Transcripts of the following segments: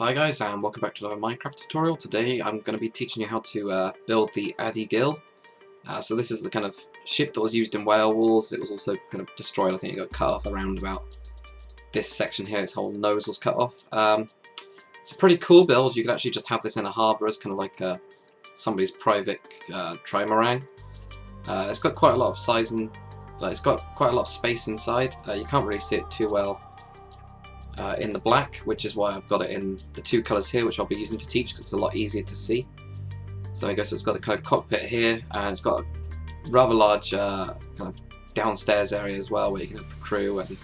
Hi guys, and welcome back to another Minecraft tutorial. Today I'm going to be teaching you how to build the Ady Gil. So this is the kind of ship that was used in Whale Wars. It was also kind of destroyed. I think it got cut off around about this section here. Its whole nose was cut off. It's a pretty cool build. You could actually just have this in a harbour as kind of like somebody's private Trimaran. It's got quite a lot of size and it's got quite a lot of space inside. You can't really see it too well in the black, which is why I've got it in the two colours here, which I'll be using to teach because it's a lot easier to see. So I guess it's got the kind of cockpit here, and it's got a rather large kind of downstairs area as well, where you can have the crew and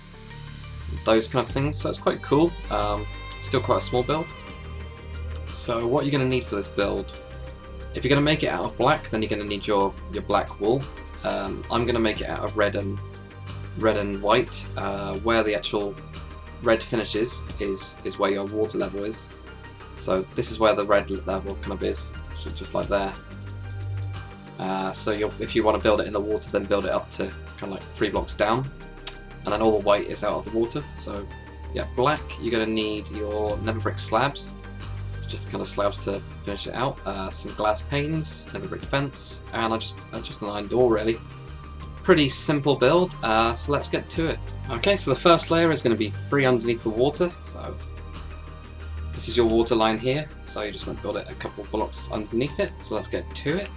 those kind of things. So it's quite cool. Still quite a small build. So what you're going to need for this build, if you're going to make it out of black, then you're going to need your black wool. I'm going to make it out of red and white. Where the actual red finishes is where your water level is. So this is where the red level kind of is, so just like there. So if you want to build it in the water, then build it up to kind of like 3 blocks down, and then all the white is out of the water. So yeah, black, you're going to need your nether brick slabs. It's just the kind of slabs to finish it out. Some glass panes, nether brick fence, and just an iron door really. Pretty simple build, so let's get to it. Okay, so the first layer is going to be free underneath the water. So this is your water line here, so you're just going to build it a couple of blocks underneath it. So let's get to it.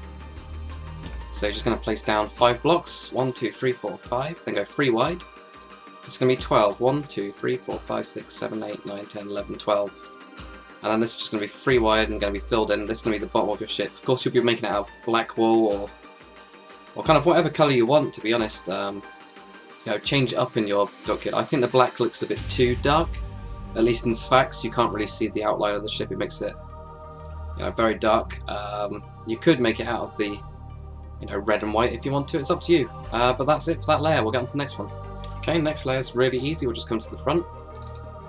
So you're just going to place down 5 blocks, 1, 2, 3, 4, 5, then go 3 wide. It's going to be 12, 1, 2, 3, 4, 5, 6, 7, 8, 9, 10, 11, 12. And then this is just going to be 3 wide and going to be filled in. This is going to be the bottom of your ship. Of course you'll be making it out of black wool or kind of whatever colour you want, to be honest. You know, change it up in your build kit. I think the black looks a bit too dark, at least in Sphax. You can't really see the outline of the ship. It makes it, you know, very dark. You could make it out of the, you know, red and white if you want to. It's up to you. But that's it for that layer. We'll get on to the next one. Okay, next layer is really easy. We'll just come to the front.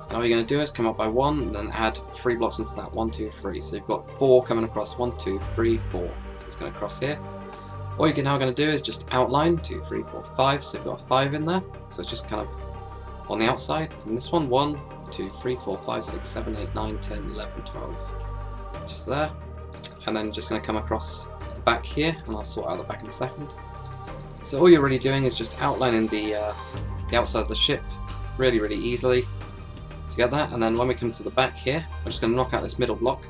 And all you're going to do is come up by 1 and then add 3 blocks into that. 1, 2, 3. So you've got 4 coming across. 1, 2, 3, 4. So it's going to cross here. What you're now going to do is just outline 2, 3, 4, 5. So you've got a 5 in there. So it's just kind of on the outside. And this one, 1, 2, 3, 4, 5, 6, 7, 8, 9, 10, 11, 12. Just there. And then just going to come across the back here, and I'll sort out the back in a second. So all you're really doing is just outlining the outside of the ship really, really easily to get that. And then when we come to the back here, we're just going to knock out this middle block.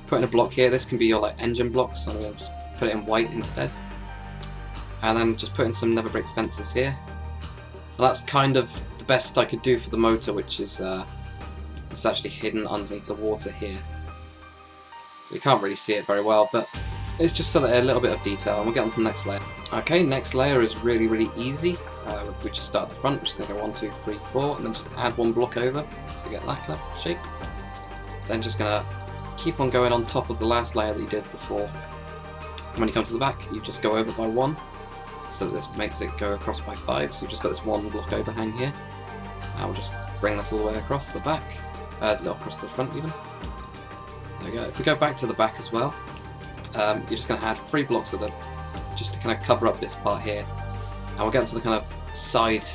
Put in a block here. This can be your like engine blocks, so I'm going to just put it in white instead. And then just put in some nether brick fences here. And that's kind of the best I could do for the motor, which is it's actually hidden underneath the water here. So you can't really see it very well, but it's just so that a little bit of detail, and we'll get on to the next layer. Okay, next layer is really, really easy. If we just start at the front, we're just going to go 1, 2, 3, 4, and then just add 1 block over, so you get that kind of shape. Then just going to keep on going on top of the last layer that you did before. And when you come to the back, you just go over by 1, so that this makes it go across by 5. So you've just got this 1 block overhang here. And we'll just bring this all the way across the back, across the front even. There we go. If we go back to the back as well, you're just going to add 3 blocks of them, just to kind of cover up this part here. And we'll get into the kind of side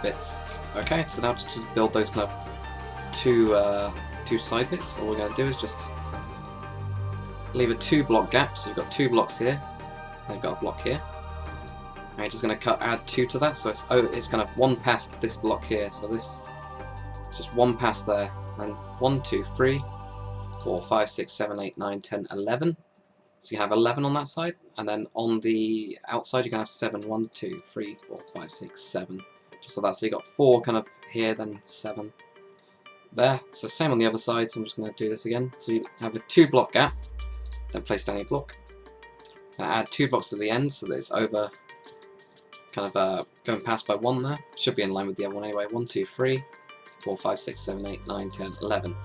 bits. Okay, so now to just build those kind of two side bits, all we're going to do is just leave a 2 block gap. So you've got 2 blocks here, and you've got a block here. And you're just going to add 2 to that, so it's kind of 1 past this block here. So this is just 1 past there, and 1, 2, 3, 4, 5, 6, 7, 8, 9, 10, 11. So you have 11 on that side, and then on the outside you're going to have 7. 1, 2, 3, 4, 5, 6, 7. Just like that. So you've got 4 kind of here, then 7 there. So same on the other side, so I'm just going to do this again. So you have a 2 block gap, then place down your block. And add 2 blocks to the end so that it's over, kind of going past by 1 there. Should be in line with the other one anyway. 1, 2, 3, 4, 5, 6, 7, 8, 9, 10, 11.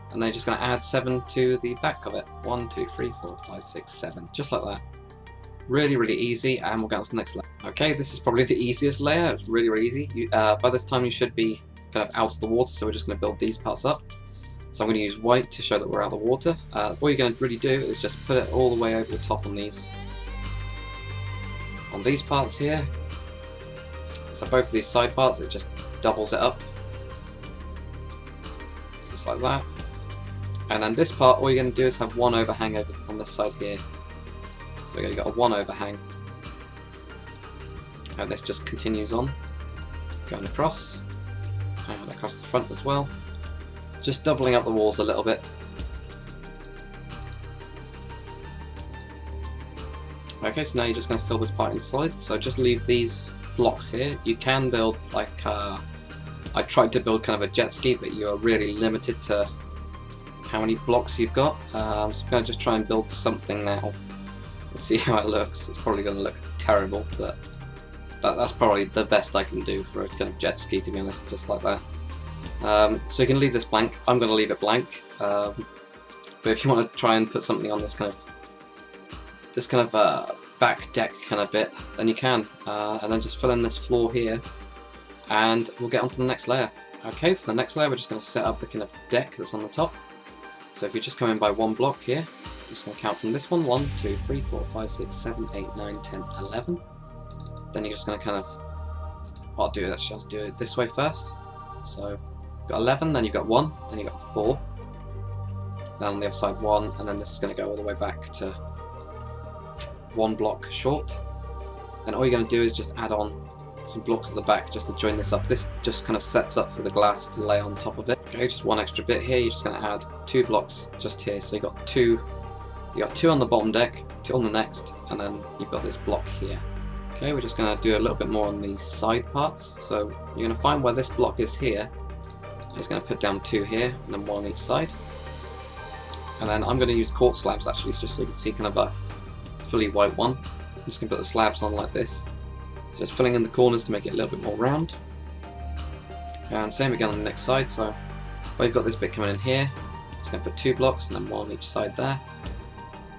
And then you're just going to add 7 to the back of it. 1, 2, 3, 4, 5, 6, 7. Just like that. Really, really easy, and we'll get on to the next layer. Okay, this is probably the easiest layer. It's really, really easy. By this time you should be kind of out of the water, so we're just going to build these parts up. So I'm going to use white to show that we're out of the water. What you're going to really do is just put it all the way over the top on these parts here. So both of these side parts, it just doubles it up. Just like that. And then this part, all you're going to do is have one overhang over on this side here. So you've got a one overhang. And this just continues on, going across, and across the front as well. Just doubling up the walls a little bit. Okay, so now you're just going to fill this part inside. So just leave these blocks here. You can build like, I tried to build kind of a jet ski, but you are really limited to how many blocks you've got. So I'm going to just try and build something now. Let's see how it looks. It's probably going to look terrible, but that's probably the best I can do for a kind of jet ski, to be honest, just like that. So you can leave this blank. I'm going to leave it blank. But if you want to try and put something on this kind of back deck kind of bit, then you can. And then just fill in this floor here, and we'll get onto the next layer. Okay, for the next layer, we're just going to set up the kind of deck that's on the top. So if you just come in by one block here, I'm just going to count from this one: 1, 2, 3, 4, 5, 6, 7, 8, 9, 10, 11. Then you're just going to kind of, I'll do it this way first. So you've got 11, then you've got 1, then you've got 4. Then on the other side 1, and then this is going to go all the way back to 1 block short. Then all you're going to do is just add on some blocks at the back just to join this up. This just kind of sets up for the glass to lay on top of it. Okay, just one extra bit here. You're just going to add 2 blocks just here. So you got two on the bottom deck, 2 on the next, and then you've got this block here. Okay, we're just going to do a little bit more on the side parts. So you're going to find where this block is here. I'm just going to put down 2 here, and then 1 on each side. And then I'm going to use quartz slabs actually, just so you can see kind of a fully white one. I'm just going to put the slabs on like this. So just filling in the corners to make it a little bit more round. And same again on the next side. So where you've got this bit coming in here, just going to put 2 blocks and then 1 on each side there.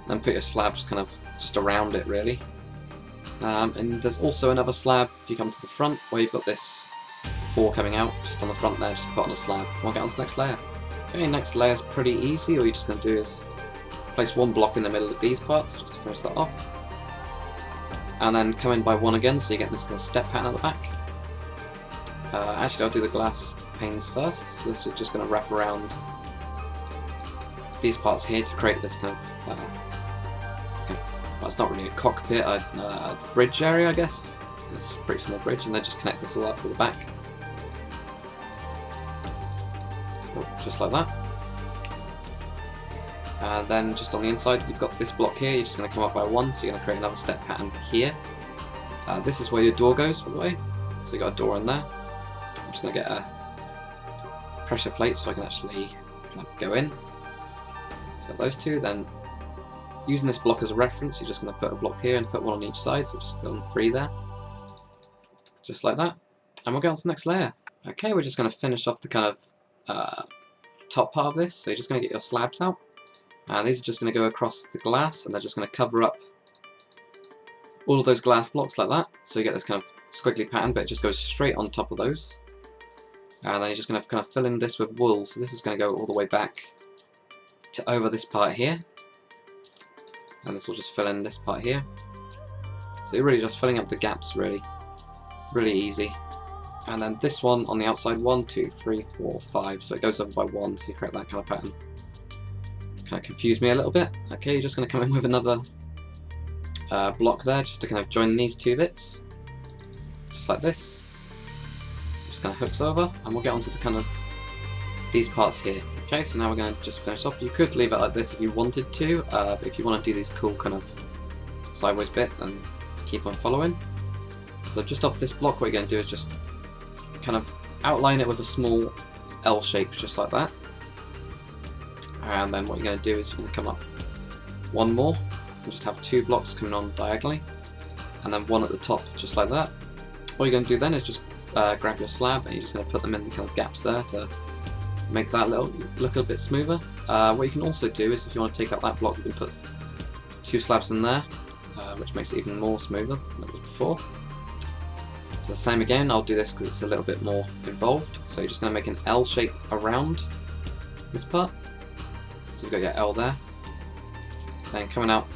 And then put your slabs kind of just around it really. And there's also another slab if you come to the front where you've got this 4 coming out just on the front there, just put on a slab. We'll get on to the next layer. Okay, next layer is pretty easy. All you're just going to do is place 1 block in the middle of these parts just to finish that off. And then come in by 1 again, so you get this kind of step pattern at the back. Actually, I'll do the glass panes first. So this is just going to wrap around these parts here to create this kind of, well, it's not really a cockpit, bridge area, I guess. It's a pretty small bridge, and then just connect this all up to the back. Just like that. And then just on the inside you've got this block here, you're just going to come up by 1, so you're going to create another step pattern here. This is where your door goes, by the way, so you've got a door in there. I'm just going to get a pressure plate so I can actually kind of go in. So those 2, then using this block as a reference, you're just going to put a block here and put 1 on each side, so just go on 3 there. Just like that. And we'll go on to the next layer. Okay, we're just going to finish off the kind of top part of this, so you're just going to get your slabs out. And these are just going to go across the glass, and they're just going to cover up all of those glass blocks like that. So you get this kind of squiggly pattern, but it just goes straight on top of those. And then you're just going to kind of fill in this with wool. So this is going to go all the way back to over this part here. And this will just fill in this part here. So you're really just filling up the gaps, really. Really easy. And then this one on the outside, 1, 2, 3, 4, 5. So it goes over by 1, so you create that kind of pattern. Kind of confused me a little bit. Okay, you're just going to come in with another block there, just to kind of join these 2 bits, just like this. Just kind of hooks over, and we'll get onto the kind of these parts here. Okay, so now we're going to just finish off. You could leave it like this if you wanted to, but if you want to do these cool kind of sideways bit, then keep on following. So just off this block, what you're going to do is just kind of outline it with a small L shape, just like that. And then what you're going to do is you're going to come up 1 more and just have 2 blocks coming on diagonally, and then 1 at the top, just like that. All you're going to do then is just grab your slab, and you're just going to put them in the kind of gaps there to make that look a little bit smoother. What you can also do is, if you want to take out that block, you can put 2 slabs in there, which makes it even more smoother than it was before. So the same again, I'll do this because it's a little bit more involved. So you're just going to make an L shape around this part. So you've got your L there, then coming out,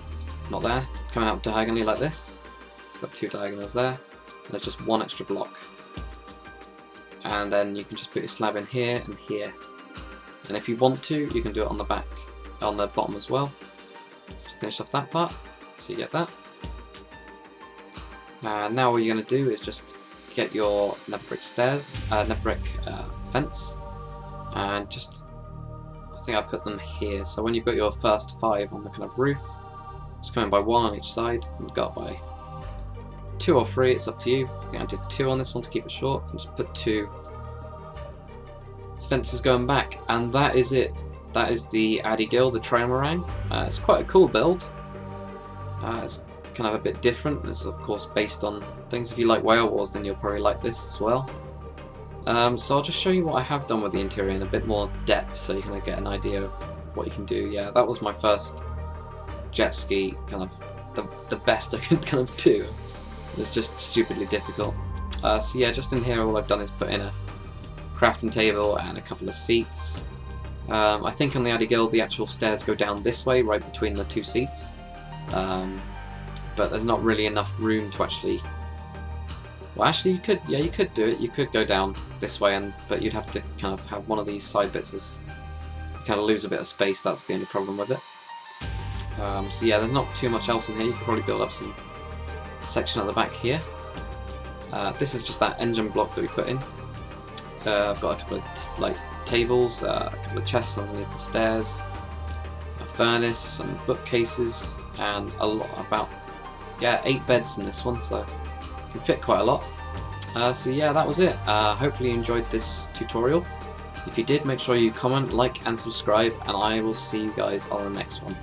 not there, coming out diagonally like this. So you've got 2 diagonals there, and there's just 1 extra block. And then you can just put your slab in here and here. and if you want to, you can do it on the back, on the bottom as well. Let's finish off that part, so you get that. And now what you're going to do is just get your nether brick stairs, nether brick fence, and just, I think I put them here. So when you've got your first 5 on the kind of roof, just come in by 1 on each side, and go up by 2 or 3, it's up to you. I think I did 2 on this one to keep it short, and just put 2 fences going back, and that is it. That is the Ady Gil, the Trimaran. It's quite a cool build. It's kind of a bit different. It's of course based on things. If you like Whale Wars, then you'll probably like this as well. So I'll just show you what I have done with the interior in a bit more depth, so you kind of get an idea of what you can do. Yeah, that was my first jet ski, kind of the best I could kind of do. It's just stupidly difficult. So yeah, just in here all I've done is put in a crafting table and a couple of seats. I think on the Ady Gil the actual stairs go down this way, right between the 2 seats. But there's not really enough room to actually... Well, actually you could do it. You could go down this way, but you'd have to kind of have one of these side bits as you kind of lose a bit of space. That's the only problem with it. So yeah, there's not too much else in here. You could probably build up some section at the back here. This is just that engine block that we put in. I've got a couple of tables, a couple of chests underneath the stairs, a furnace, some bookcases, and a lot, about 8 beds in this one, so you can fit quite a lot. So yeah, that was it. Hopefully you enjoyed this tutorial. If you did, make sure you comment, like and subscribe, and I will see you guys on the next one.